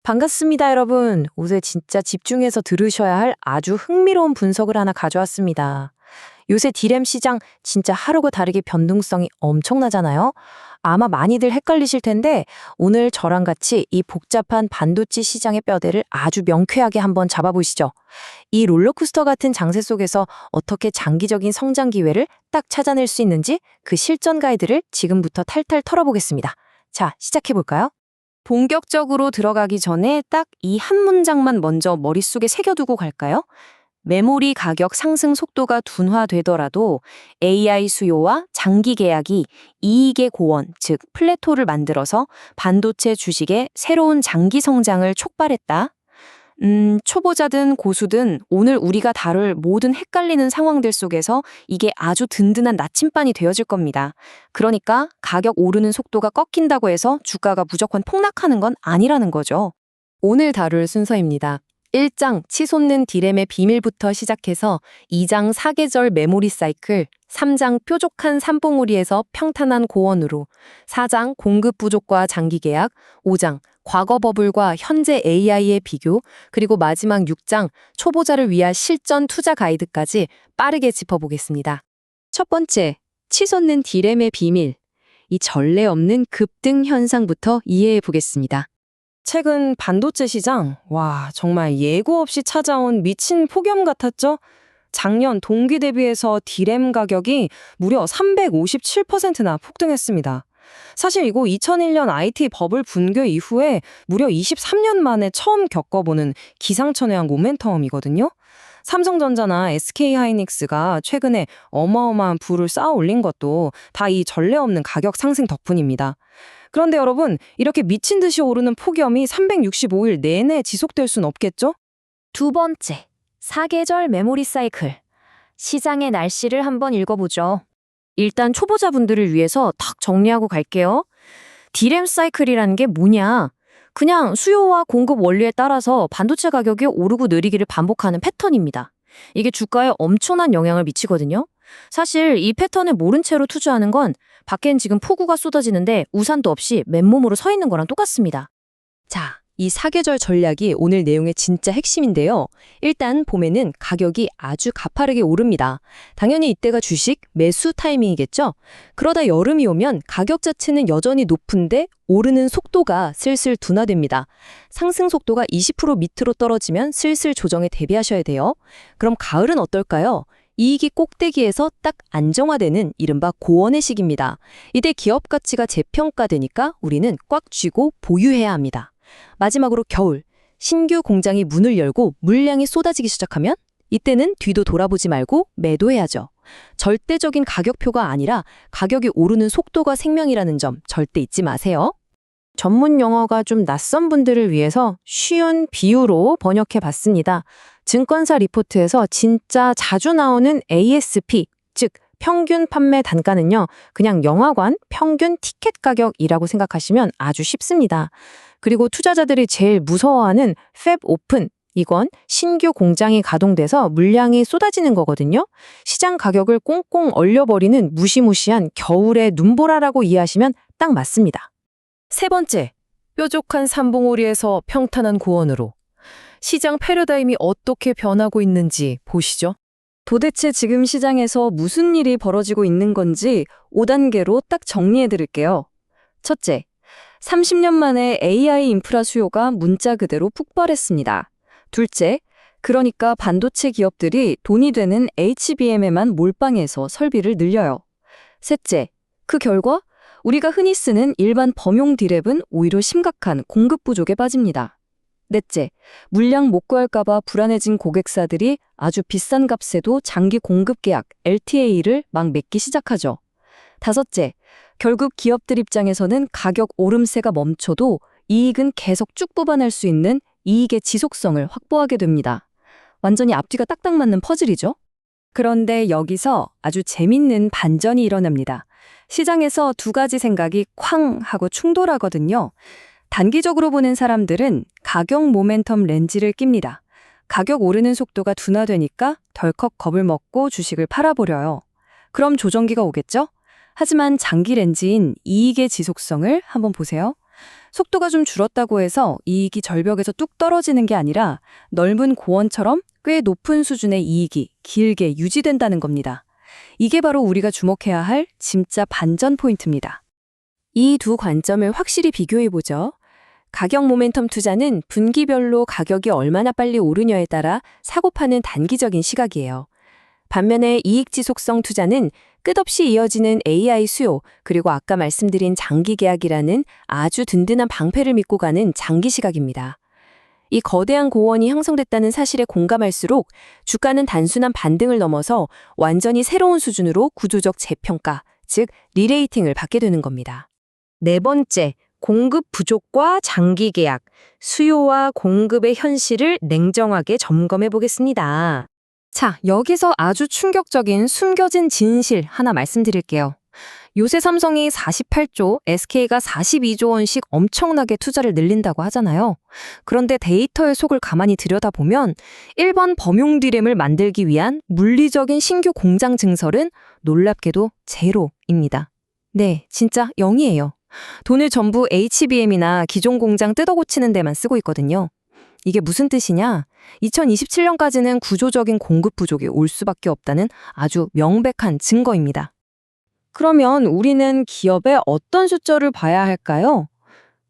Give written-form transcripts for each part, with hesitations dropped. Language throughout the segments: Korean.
반갑습니다, 여러분. 옷에 진짜 집중해서 들으셔야 할 아주 흥미로운 분석을 하나 가져왔습니다. 요새 디램 시장 진짜 하루가 다르게 변동성이 엄청나잖아요. 아마 많이들 헷갈리실 텐데 오늘 저랑 같이 이 복잡한 반도체 시장의 뼈대를 아주 명쾌하게 한번 잡아보시죠. 이 롤러코스터 같은 장세 속에서 어떻게 장기적인 성장 기회를 딱 찾아낼 수 있는지 그 실전 가이드를 지금부터 탈탈 털어보겠습니다. 자, 시작해볼까요? 본격적으로 들어가기 전에 딱 이 한 문장만 먼저 머릿속에 새겨두고 갈까요? 메모리 가격 상승 속도가 둔화되더라도 AI 수요와 장기 계약이 이익의 고원, 즉 플래토를 만들어서 반도체 주식의 새로운 장기 성장을 촉발했다. 초보자든 고수든 오늘 우리가 다룰 모든 헷갈리는 상황들 속에서 이게 아주 든든한 나침반이 되어질 겁니다. 그러니까 가격 오르는 속도가 꺾인다고 해서 주가가 무조건 폭락하는 건 아니라는 거죠. 오늘 다룰 순서입니다. 1장 치솟는 디램의 비밀부터 시작해서 2장 사계절 메모리 사이클, 3장 뾰족한 삼봉우리에서 평탄한 고원으로, 4장 공급 부족과 장기 계약, 5장 과거 버블과 현재 AI의 비교, 그리고 마지막 6장 초보자를 위한 실전 투자 가이드까지 빠르게 짚어보겠습니다. 첫 번째, 치솟는 디램의 비밀. 이 전례 없는 급등 현상부터 이해해 보겠습니다. 최근 반도체 시장, 정말 예고 없이 찾아온 미친 폭염 같았죠? 작년 동기 대비해서 디램 가격이 무려 357%나 폭등했습니다. 사실 이거 2001년 IT 버블 붕괴 이후에 무려 23년 만에 처음 겪어보는 기상천외한 모멘텀이거든요. 삼성전자나 SK하이닉스가 최근에 어마어마한 부를 쌓아 올린 것도 다 이 전례 없는 가격 상승 덕분입니다. 그런데 여러분, 이렇게 미친 듯이 오르는 폭염이 365일 내내 지속될 순 없겠죠? 두 번째, 사계절 메모리 사이클. 시장의 날씨를 한번 읽어보죠. 일단 초보자분들을 위해서 탁 정리하고 갈게요. 디램 사이클이라는 게 뭐냐? 그냥 수요와 공급 원리에 따라서 반도체 가격이 오르고 내리기를 반복하는 패턴입니다. 이게 주가에 엄청난 영향을 미치거든요. 사실 이 패턴을 모른 채로 투자하는 건 밖엔 지금 폭우가 쏟아지는데 우산도 없이 맨몸으로 서 있는 거랑 똑같습니다. 자, 이 사계절 전략이 오늘 내용의 진짜 핵심인데요. 일단 봄에는 가격이 아주 가파르게 오릅니다. 당연히 이때가 주식 매수 타이밍이겠죠? 그러다 여름이 오면 가격 자체는 여전히 높은데 오르는 속도가 슬슬 둔화됩니다. 상승 속도가 20% 밑으로 떨어지면 슬슬 조정에 대비하셔야 돼요. 그럼 가을은 어떨까요? 이익이 꼭대기에서 딱 안정화되는 이른바 고원의 시기입니다. 이때 기업 가치가 재평가되니까 우리는 꽉 쥐고 보유해야 합니다. 마지막으로 겨울, 신규 공장이 문을 열고 물량이 쏟아지기 시작하면 이때는 뒤도 돌아보지 말고 매도해야죠. 절대적인 가격표가 아니라 가격이 오르는 속도가 생명이라는 점 절대 잊지 마세요. 전문 용어가 좀 낯선 분들을 위해서 쉬운 비유로 번역해 봤습니다. 증권사 리포트에서 진짜 자주 나오는 ASP, 즉 평균 판매 단가는요, 그냥 영화관 평균 티켓 가격이라고 생각하시면 아주 쉽습니다. 그리고 투자자들이 제일 무서워하는 팹 오픈, 이건 신규 공장이 가동돼서 물량이 쏟아지는 거거든요. 시장 가격을 꽁꽁 얼려버리는 무시무시한 겨울의 눈보라라고 이해하시면 딱 맞습니다. 세 번째, 뾰족한 삼봉오리에서 평탄한 고원으로. 시장 패러다임이 어떻게 변하고 있는지 보시죠. 도대체 지금 시장에서 무슨 일이 벌어지고 있는 건지 5단계로 딱 정리해 드릴게요. 첫째, 30년 만에 AI 인프라 수요가 문자 그대로 폭발했습니다. 둘째, 그러니까 반도체 기업들이 돈이 되는 HBM에만 몰빵해서 설비를 늘려요. 셋째, 그 결과 우리가 흔히 쓰는 일반 범용 디램은 오히려 심각한 공급 부족에 빠집니다. 넷째, 물량 못 구할까봐 불안해진 고객사들이 아주 비싼 값에도 장기 공급 계약 LTA를 막 맺기 시작하죠. 다섯째, 결국 기업들 입장에서는 가격 오름세가 멈춰도 이익은 계속 쭉 뽑아낼 수 있는 이익의 지속성을 확보하게 됩니다. 완전히 앞뒤가 딱딱 맞는 퍼즐이죠? 그런데 여기서 아주 재밌는 반전이 일어납니다. 시장에서 두 가지 생각이 쾅 하고 충돌하거든요. 단기적으로 보는 사람들은 가격 모멘텀 렌즈를 낍니다. 가격 오르는 속도가 둔화되니까 덜컥 겁을 먹고 주식을 팔아버려요. 그럼 조정기가 오겠죠? 하지만 장기 렌즈인 이익의 지속성을 한번 보세요. 속도가 좀 줄었다고 해서 이익이 절벽에서 뚝 떨어지는 게 아니라 넓은 고원처럼 꽤 높은 수준의 이익이 길게 유지된다는 겁니다. 이게 바로 우리가 주목해야 할 진짜 반전 포인트입니다. 이 두 관점을 확실히 비교해보죠. 가격 모멘텀 투자는 분기별로 가격이 얼마나 빨리 오르냐에 따라 사고 파는 단기적인 시각이에요. 반면에 이익 지속성 투자는 끝없이 이어지는 AI 수요, 그리고 아까 말씀드린 장기 계약이라는 아주 든든한 방패를 믿고 가는 장기 시각입니다. 이 거대한 고원이 형성됐다는 사실에 공감할수록 주가는 단순한 반등을 넘어서 완전히 새로운 수준으로 구조적 재평가, 즉 리레이팅을 받게 되는 겁니다. 네 번째, 공급 부족과 장기 계약, 수요와 공급의 현실을 냉정하게 점검해 보겠습니다. 자, 여기서 아주 충격적인 숨겨진 진실 하나 말씀드릴게요. 요새 삼성이 48조, SK가 42조 원씩 엄청나게 투자를 늘린다고 하잖아요. 그런데 데이터의 속을 가만히 들여다보면 1번 범용 디램을 만들기 위한 물리적인 신규 공장 증설은 놀랍게도 제로입니다. 네, 진짜 0이에요. 돈을 전부 HBM이나 기존 공장 뜯어고치는 데만 쓰고 있거든요. 이게 무슨 뜻이냐? 2027년까지는 구조적인 공급 부족이 올 수밖에 없다는 아주 명백한 증거입니다. 그러면 우리는 기업의 어떤 숫자를 봐야 할까요?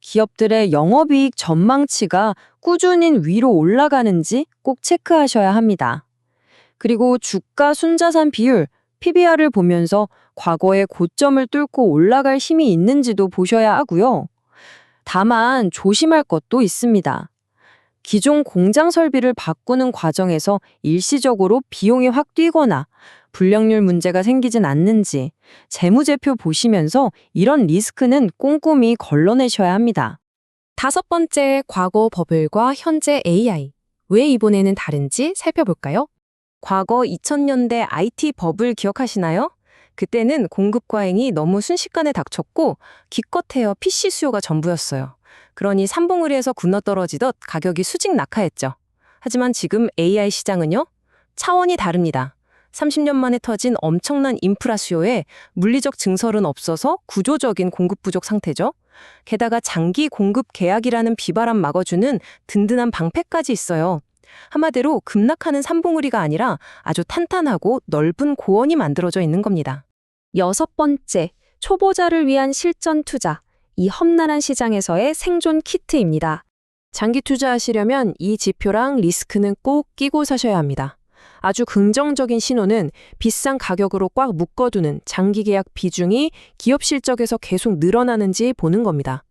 기업들의 영업이익 전망치가 꾸준히 위로 올라가는지 꼭 체크하셔야 합니다. 그리고 주가 순자산 비율, PBR을 보면서 과거의 고점을 뚫고 올라갈 힘이 있는지도 보셔야 하고요. 다만 조심할 것도 있습니다. 기존 공장 설비를 바꾸는 과정에서 일시적으로 비용이 확 뛰거나 불량률 문제가 생기진 않는지 재무제표 보시면서 이런 리스크는 꼼꼼히 걸러내셔야 합니다. 다섯 번째, 과거 버블과 현재 AI. 왜 이번에는 다른지 살펴볼까요? 과거 2000년대 IT 버블 기억하시나요? 그때는 공급 과잉이 너무 순식간에 닥쳤고 기껏해야 PC 수요가 전부였어요. 그러니 삼봉우리에서 굴러떨어지듯 가격이 수직 낙하했죠. 하지만 지금 AI 시장은요? 차원이 다릅니다. 30년 만에 터진 엄청난 인프라 수요에 물리적 증설은 없어서 구조적인 공급 부족 상태죠. 게다가 장기 공급 계약이라는 비바람 막아주는 든든한 방패까지 있어요. 한마디로 급락하는 삼봉우리가 아니라 아주 탄탄하고 넓은 고원이 만들어져 있는 겁니다. 여섯 번째, 초보자를 위한 실전 투자. 이 험난한 시장에서의 생존 키트입니다. 장기 투자하시려면 이 지표랑 리스크는 꼭 끼고 사셔야 합니다. 아주 긍정적인 신호는 비싼 가격으로 꽉 묶어두는 장기 계약 비중이 기업 실적에서 계속 늘어나는지 보는 겁니다.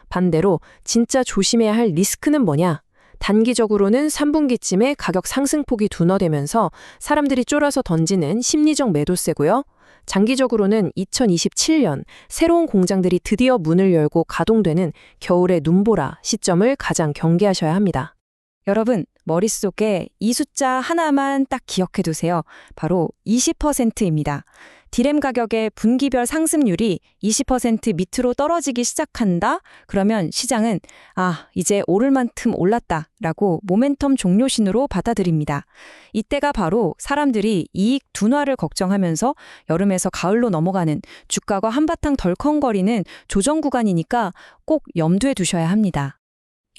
반대로 진짜 조심해야 할 리스크는 뭐냐? 단기적으로는 3분기쯤에 가격 상승폭이 둔화되면서 사람들이 쫄아서 던지는 심리적 매도세고요. 장기적으로는 2027년 새로운 공장들이 드디어 문을 열고 가동되는 겨울의 눈보라 시점을 가장 경계하셔야 합니다. 여러분, 머릿속에 이 숫자 하나만 딱 기억해 두세요. 바로 20%입니다. 디램 가격의 분기별 상승률이 20% 밑으로 떨어지기 시작한다? 그러면 시장은 이제 오를 만큼 올랐다 라고 모멘텀 종료신으로 받아들입니다. 이때가 바로 사람들이 이익 둔화를 걱정하면서 여름에서 가을로 넘어가는 주가가 한바탕 덜컹거리는 조정 구간이니까 꼭 염두에 두셔야 합니다.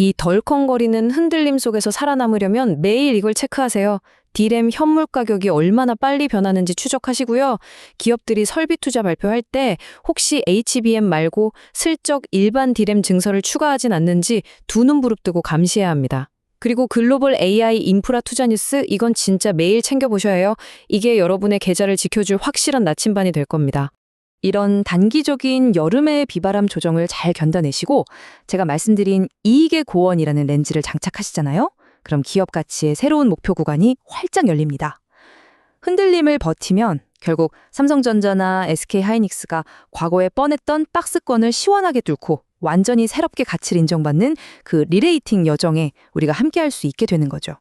이 덜컹거리는 흔들림 속에서 살아남으려면 매일 이걸 체크하세요. 디램 현물 가격이 얼마나 빨리 변하는지 추적하시고요. 기업들이 설비 투자 발표할 때 혹시 HBM 말고 슬쩍 일반 디램 증설을 추가하진 않는지 두 눈 부릅뜨고 감시해야 합니다. 그리고 글로벌 AI 인프라 투자 뉴스, 이건 진짜 매일 챙겨보셔야 해요. 이게 여러분의 계좌를 지켜줄 확실한 나침반이 될 겁니다. 이런 단기적인 여름의 비바람 조정을 잘 견뎌내시고 제가 말씀드린 이익의 고원이라는 렌즈를 장착하시잖아요. 그럼 기업 가치의 새로운 목표 구간이 활짝 열립니다. 흔들림을 버티면 결국 삼성전자나 SK하이닉스가 과거에 뻔했던 박스권을 시원하게 뚫고 완전히 새롭게 가치를 인정받는 그 리레이팅 여정에 우리가 함께할 수 있게 되는 거죠.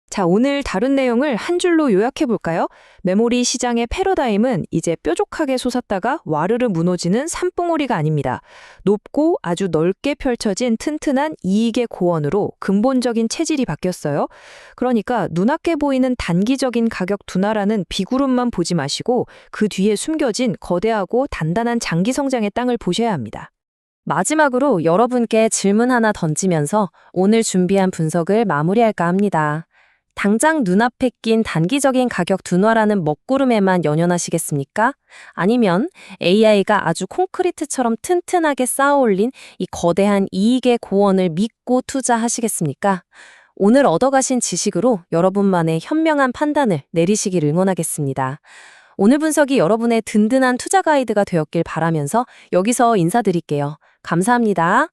자, 오늘 다룬 내용을 한 줄로 요약해 볼까요? 메모리 시장의 패러다임은 이제 뾰족하게 솟았다가 와르르 무너지는 산봉우리가 아닙니다. 높고 아주 넓게 펼쳐진 튼튼한 이익의 고원으로 근본적인 체질이 바뀌었어요. 그러니까 눈앞에 보이는 단기적인 가격 둔화라는 비구름만 보지 마시고 그 뒤에 숨겨진 거대하고 단단한 장기 성장의 땅을 보셔야 합니다. 마지막으로 여러분께 질문 하나 던지면서 오늘 준비한 분석을 마무리할까 합니다. 당장 눈앞에 낀 단기적인 가격 둔화라는 먹구름에만 연연하시겠습니까? 아니면 AI가 아주 콘크리트처럼 튼튼하게 쌓아올린 이 거대한 이익의 고원을 믿고 투자하시겠습니까? 오늘 얻어가신 지식으로 여러분만의 현명한 판단을 내리시길 응원하겠습니다. 오늘 분석이 여러분의 든든한 투자 가이드가 되었길 바라면서 여기서 인사드릴게요. 감사합니다.